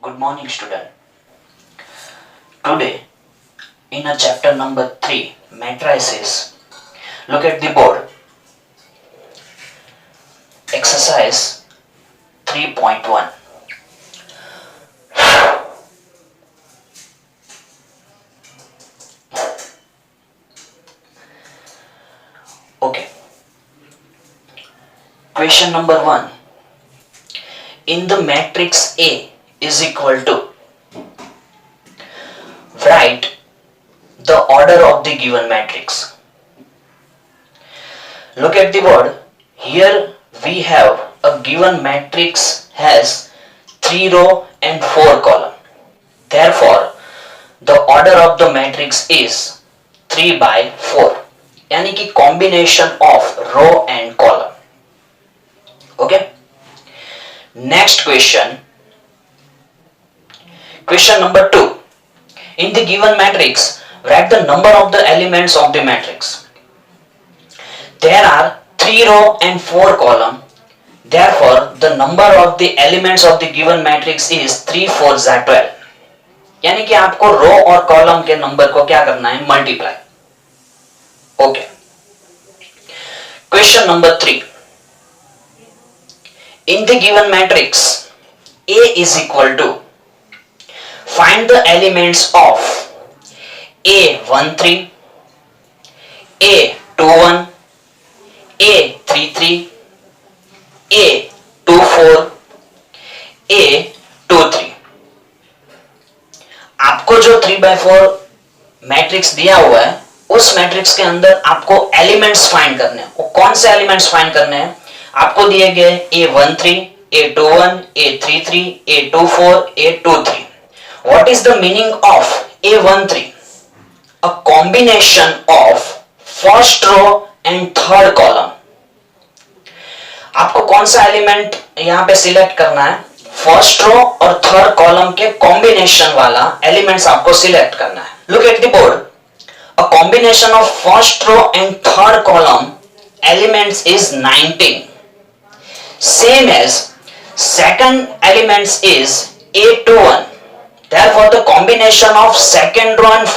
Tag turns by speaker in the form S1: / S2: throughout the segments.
S1: Good morning, student. Today, in a chapter number 3, matrices, look at the board. Exercise 3.1. Okay. Question number 1. In the matrix A is equal to, write the order of the given matrix. Look at the board. Here we have a given matrix has 3 row and 4 column. Therefore, the order of the matrix is 3 by 4. यानी कि combination of row and column. Okay. Next question. Question number 2. In the given matrix, write the number of the elements of the matrix. There are 3 row and 4 column. Therefore, the number of the elements of the given matrix is 3 4 12. यानी कि आपको रो और column के number को क्या करना है? Multiply. Okay. Question number 3. In the given matrix, A is equal to, find the elements of A13, A21, A33, A24, A23. आपको जो 3/4 मैट्रिक्स दिया हुआ है, उस मैट्रिक्स के अंदर आपको एलिमेंट्स फाइंड करने हैं. वो कौन से एलिमेंट्स फाइंड करने हैं? आपको दिए गए A13, A21, A33, A24, A23. What is the meaning of A13? A combination of first row and third column. आपको कौन सा एलिमेंट यहां पे सिलेक्ट करना है? फर्स्ट रो और थर्ड कॉलम के कॉम्बिनेशन वाला एलिमेंट्स आपको सिलेक्ट करना है. Look at the board. A combination of first row and third column elements is 19. Same as second elements is A21. Therefore, the combination of second row and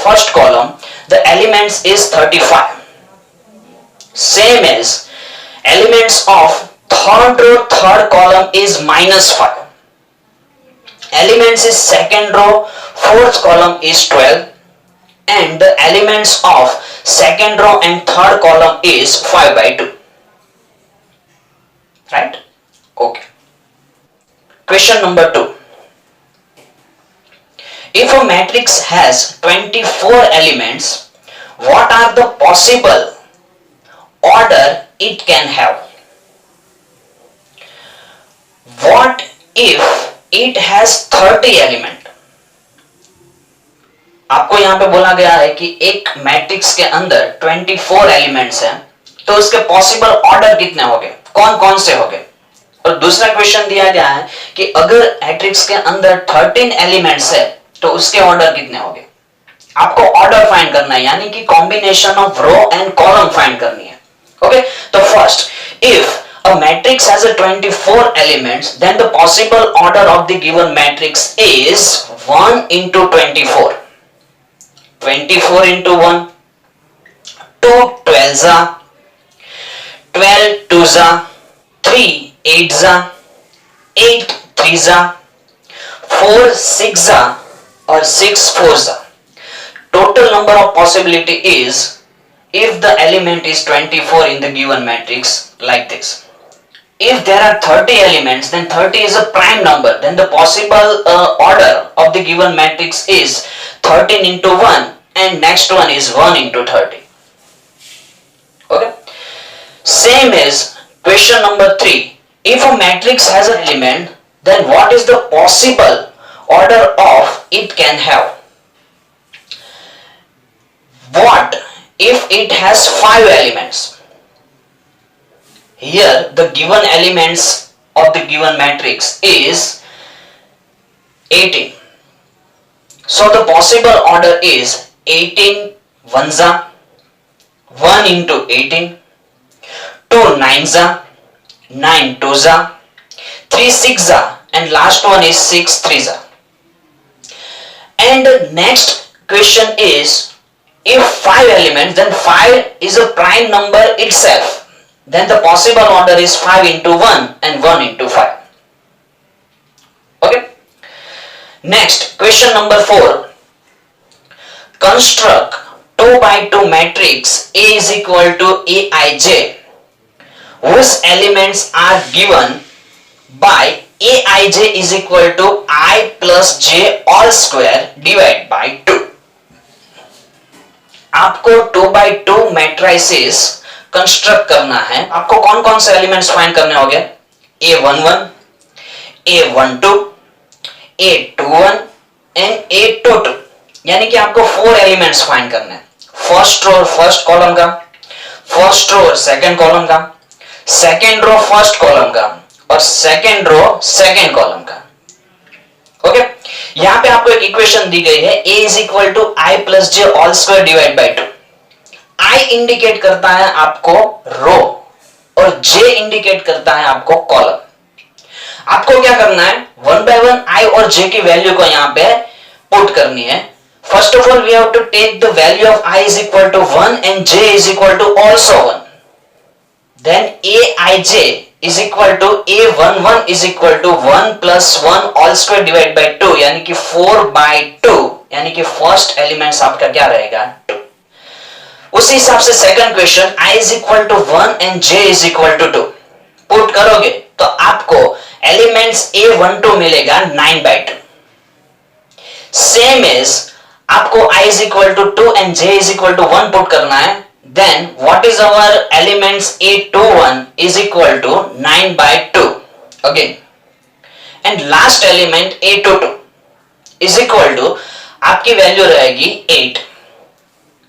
S1: first column, the elements is 35. Same as elements of third row, third column is -5. Elements is second row, fourth column is 12, and the elements of second row and third column is 5/2. Right? Okay. Question number 2. If a matrix has 24 elements, what are the possible order it can have? What if it has 30 element? आपको यहां पे बोला गया है कि एक matrix के अंदर 24 एलिमेंट्स हैं, तो उसके पॉसिबल ऑर्डर कितने होंगे? कौन कौन से होंगे? और दूसरा क्वेश्चन दिया गया है कि अगर मैट्रिक्स के अंदर 13 एलिमेंट्स है, तो उसके ऑर्डर कितने होंगे? आपको ऑर्डर फाइंड करना है, यानी कि combination of row and column find करनी है. ओके. तो first, if a matrix has a 24 elements, then the possible order of the given matrix is 1 into 24. 24 into 1, 2 12s are, 12 2s are, 3 8s are, 8 3s are, 4 6s are, or 6 4s are. Total number of possibility is, if the element is 24 in the given matrix, like this. If there are 30 elements, then 30 is a prime number. Then the possible order of the given matrix is 13 into 1, and next one is 1 into 30. Okay. Same as question number 3. If a matrix has an element, then what is the possible order of it can have? What if it has 5 elements? Here the given elements of the given matrix is 18. So the possible order is 18 1s are, 1 into 18, 2 9s are, 9 2s are, 3 6s are, and last one is 6 3s. And next question is, if 5 elements, then 5 is a prime number itself, then the possible order is 5 into 1 and 1 into 5. Okay. Next, question number 4. Construct 2 by 2 matrix A is equal to Aij, whose elements are given by Aij is equal to I plus j all square divided by 2. आपको 2 by 2 matrices construct करना है. आपको कौन कौन से elements find करने होंगे? A11, A12, A21 and A22. यानी कि आपको 4 एलिमेंट्स फाइंड करने हैं. फर्स्ट रो फर्स्ट कॉलम का, फर्स्ट रो सेकंड कॉलम का, सेकंड रो फर्स्ट कॉलम का और सेकंड रो सेकंड कॉलम का. ओके. यहां पे आपको एक इक्वेशन दी गई है, a is equal to i plus j all square divide by 2. I indicate करता है आपको रो और J इंडिकेट करता है आपको कॉलम. आपको क्या करना है, 1 by 1 I और J की वैल्यू को यहां पे पुट करनी है. First of all we have to take the value of I is equal to 1 and J is equal to also 1. Then Aij is equal to A11 is equal to 1 plus 1 all square divided by 2, यानी कि 4 by 2, यानी कि first elements आपका क्या रहेगा, 2. उसी हिसाब से second question, I is equal to 1 and J is equal to 2 put करोगे तो आपको एलिमेंट्स A12 मिलेगा 9 by 2. सेम इज आपको I is equal to 2 and J is equal to 1 put करना है. Then what is our elements A21 is equal to 9 by 2 again, and last element A22 is equal to आपकी value रहेगी 8.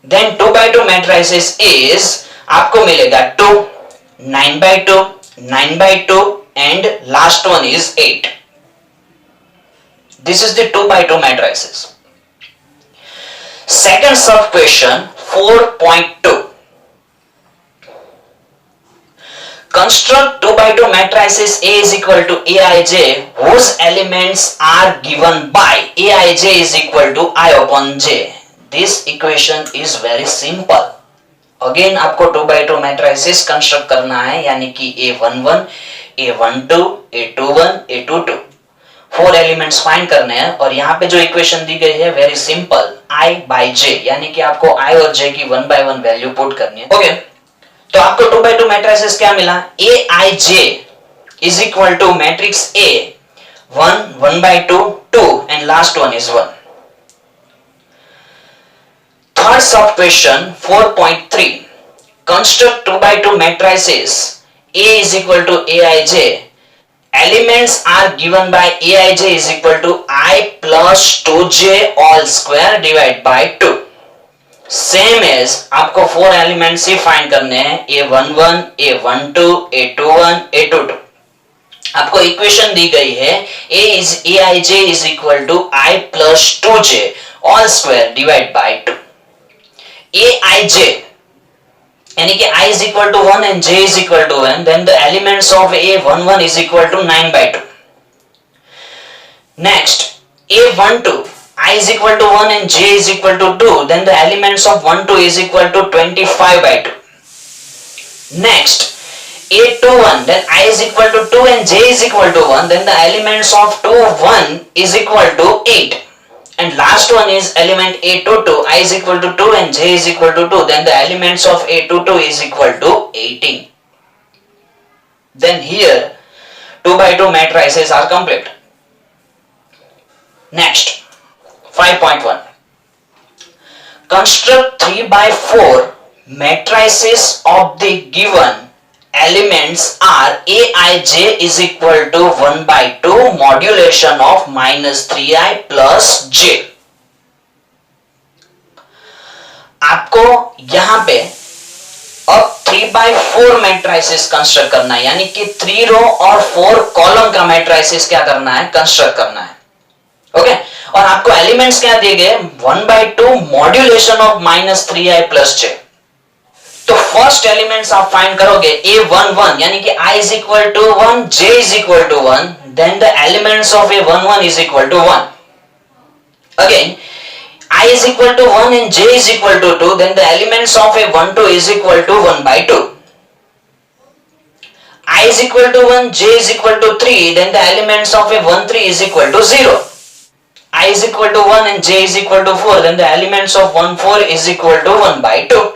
S1: Then 2 by 2 matrices is आपको मिलेगा 2, 9 by 2, 9 by 2 and last one is 8. This is the 2 by 2 matrices. Second sub question 4.2. Construct 2 by 2 matrices A is equal to Aij, whose elements are given by Aij is equal to I upon j. This equation is very simple. Again आपको 2 by 2 matrices construct करना है, यानी कि A11, A12, A21, A22 4 elements find करने हैं. और यहाँ पे जो इक्वेशन दी गई है very simple, I by j, यानी कि आपको I और j की 1 by 1 वैल्यू पुट करनी है. ओके. तो आपको 2 by 2 मैट्रिसेस क्या मिला, Aij is equal to matrix A 1, 1 by 2, 2 and last one is 1. Third sub question 4.3. Construct 2 by 2 matrices A is equal to Aij. Elements are given by Aij is equal to I plus 2j all square divided by 2. Same as आपको 4 elements ही find करने हैं, A11, A12, A21, A22. आपको equation दी गई है Aij is equal to I plus 2j all square divided by 2. Aij यानी कि I is equal to 1 and J is equal to 1, then the elements of A11 is equal to 9 by 2. Next, A12, I is equal to 1 and J is equal to 2, then the elements of 1, 2 is equal to 25 by 2. Next, A21, then I is equal to 2 and J is equal to 1, then the elements of 2, 1 is equal to 8. And last one is element A22, I is equal to 2 and J is equal to 2, then the elements of A22 is equal to 18. Then here 2 by 2 matrices are complete. Next, 5.1. Construct 3 by 4 matrices of the given elements are Aij is equal to 1 by 2 modulation of minus 3i plus j. आपको यहां पे अब 3 by 4 matrices construct करना है, यानी कि 3 रो और 4 column का matrices क्या करना है, कंस्ट्रक्ट करना है. ओके. और आपको एलिमेंट्स क्या दिए गए, 1 by 2 modulation of minus 3i plus j. तो फर्स्ट एलिमेंट्स आप फाइंड करोगे A11 यानी कि I is equal to 1, J is equal to 1, then the elements of A11 is equal to 1. Again, I is equal to 1 and J is equal to 2, then the elements of A12 is equal to 1 by 2. I is equal to 1, J is equal to 3, then the elements of A13 is equal to 0. I is equal to 1 and J is equal to 4, then the elements of 14 is equal to 1 by 2.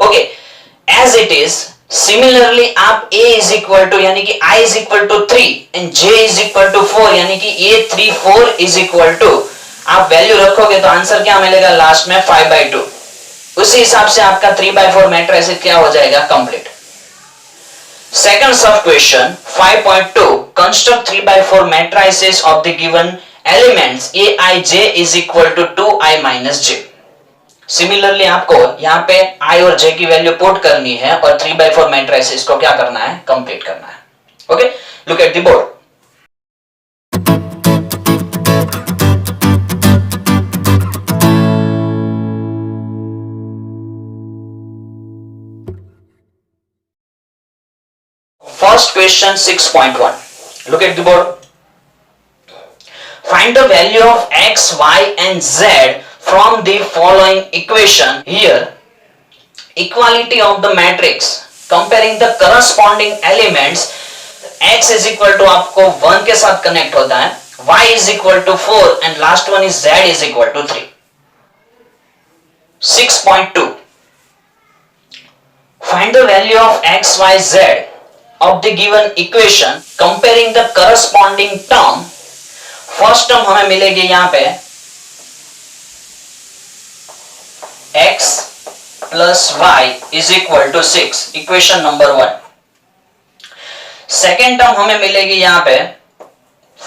S1: Okay, as it is, similarly आप A is equal to यानी कि I is equal to 3 and J is equal to 4 यानी कि A34 is equal to, आप value रखोगे तो answer क्या मिलेगा लास्ट में 5 by 2. उसी हिसाब से आपका 3 by 4 मैट्रिक्स क्या हो जाएगा complete. Second sub question 5.2, construct 3 by 4 matrices of the given elements Aij is equal to 2i minus j. Similarly आपको यहाँ पे I और J की वैल्यू पुट करनी है और 3 by 4 मैट्रिसेस को क्या करना है कंप्लीट करना है. Okay, look at the board. First question 6.1. Look at the board. Find the value of x, y and z from the following equation. Here, equality of the matrix comparing the corresponding elements. X is equal to आपको 1 के साथ connect होता है, y is equal to 4 and last one is z is equal to 3. 6.2. Find the value of x, y, z of the given equation comparing the corresponding term. First term हमें मिलेगी यहां पे x plus y is equal to 6, equation number 1. Second term हमें मिलेगी यहां पे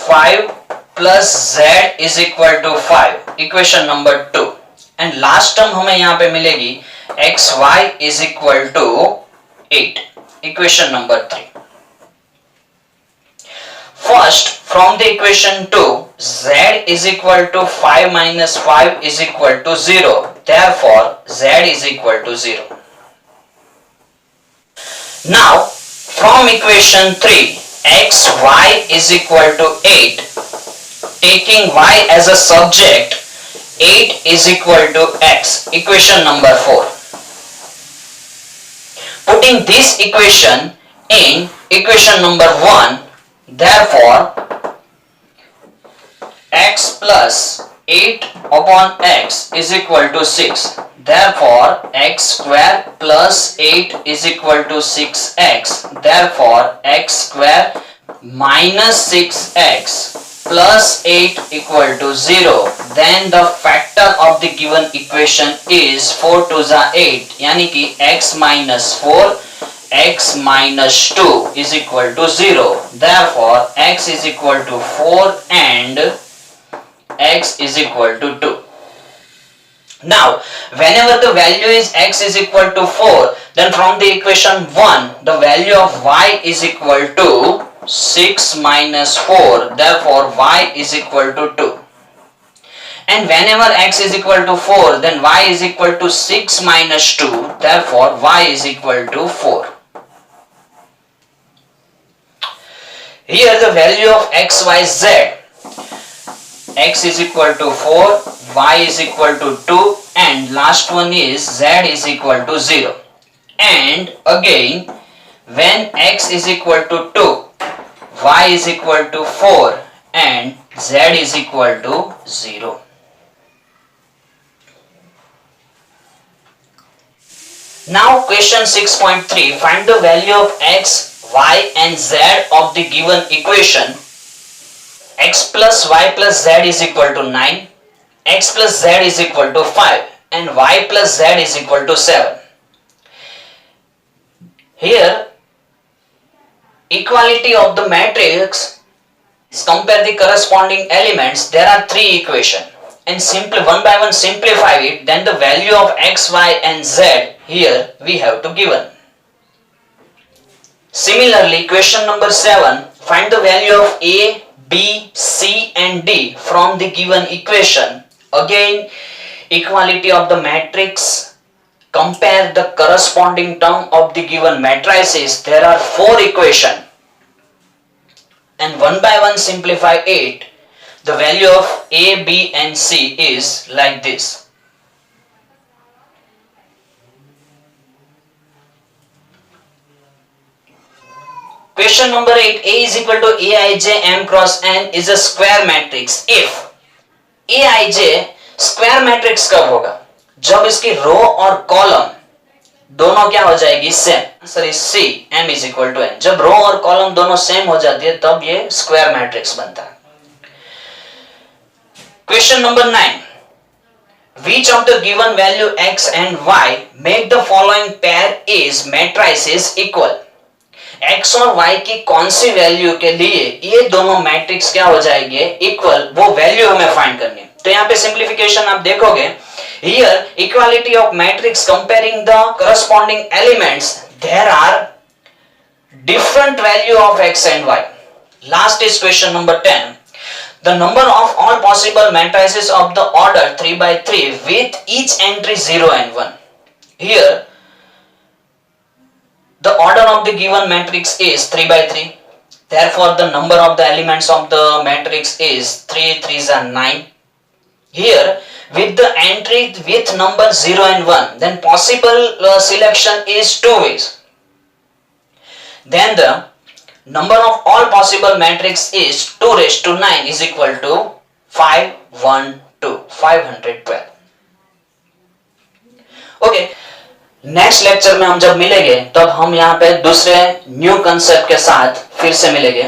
S1: 5 plus z is equal to 5, equation number 2. And last term हमें यहां पे मिलेगी xy is equal to 8, equation number 3. First, from the equation 2, z is equal to 5 minus 5 is equal to 0. Therefore, z is equal to 0. Now, from equation 3, xy is equal to 8. Taking y as a subject, 8 is equal to x, equation number 4. Putting this equation in equation number 1, therefore x plus 8 upon x is equal to 6. Therefore x square plus 8 is equal to 6x. Therefore x square minus 6x plus 8 equal to 0. Then the factor of the given equation is 4 to the 8 यानी कि x minus 4 x minus 2 is equal to 0. Therefore x is equal to 4 and x is equal to 2. Now whenever the value is x is equal to 4, then from the equation 1 the value of y is equal to 6 minus 4. Therefore y is equal to 2. And whenever x is equal to 4, then y is equal to 6 minus 2. Therefore y is equal to 4. Here the value of x, y, z. X is equal to 4, y is equal to 2 and last one is z is equal to 0. And again when x is equal to 2, y is equal to 4 and z is equal to 0. Now question 6.3, find the value of x, y and z of the given equation. X plus y plus z is equal to 9, x plus z is equal to 5 and y plus z is equal to 7. Here equality of the matrix, compare the corresponding elements. There are 3 equations and simply one by one simplify it, then the value of x, y and z here we have to given. Similarly, question number 7, find the value of a, b, c and d from the given equation. Again equality of the matrix compare the corresponding term of the given matrices. There are 4 equations and one by one simplify it. The value of A, B and C is like this. Question number 8. A is equal to Aij m cross n is a square matrix if Aij square matrix कब होगा? जब इसकी रो और column दोनों क्या हो जाएगी? Same. Answer is C, m is equal to n. जब रो और कॉलम दोनों सेम हो जाती है तब ये स्क्वायर मैट्रिक्स बनता है. Question number 9. Which of the given value x and y make the following pair is matrices equal? x और y की कौन सी वैल्यू के लिए ये दोनों मैट्रिक्स क्या हो जाएंगे? इक्वल. वो वैल्यू हमें फाइंड करनी है. तो यहाँ पे सिंप्लीफिकेशन आप देखोगे, here equality of matrix comparing the corresponding elements, there are different value of x and y. Last is question number 10. The number of all possible matrices of the order 3 by 3 with each entry 0 and 1. Here the order of the given matrix is 3 by 3. Therefore the number of the elements of the matrix is 3 3s are 9. Here with the entry with number 0 and 1, then possible selection is 2 ways. Then the number of all possible matrix is 2 raised to 9 is equal to 512, 512. Okay. Next lecture में हम जब मिलेंगे तब हम यहाँ पे दूसरे new concept के साथ फिर से मिलेंगे.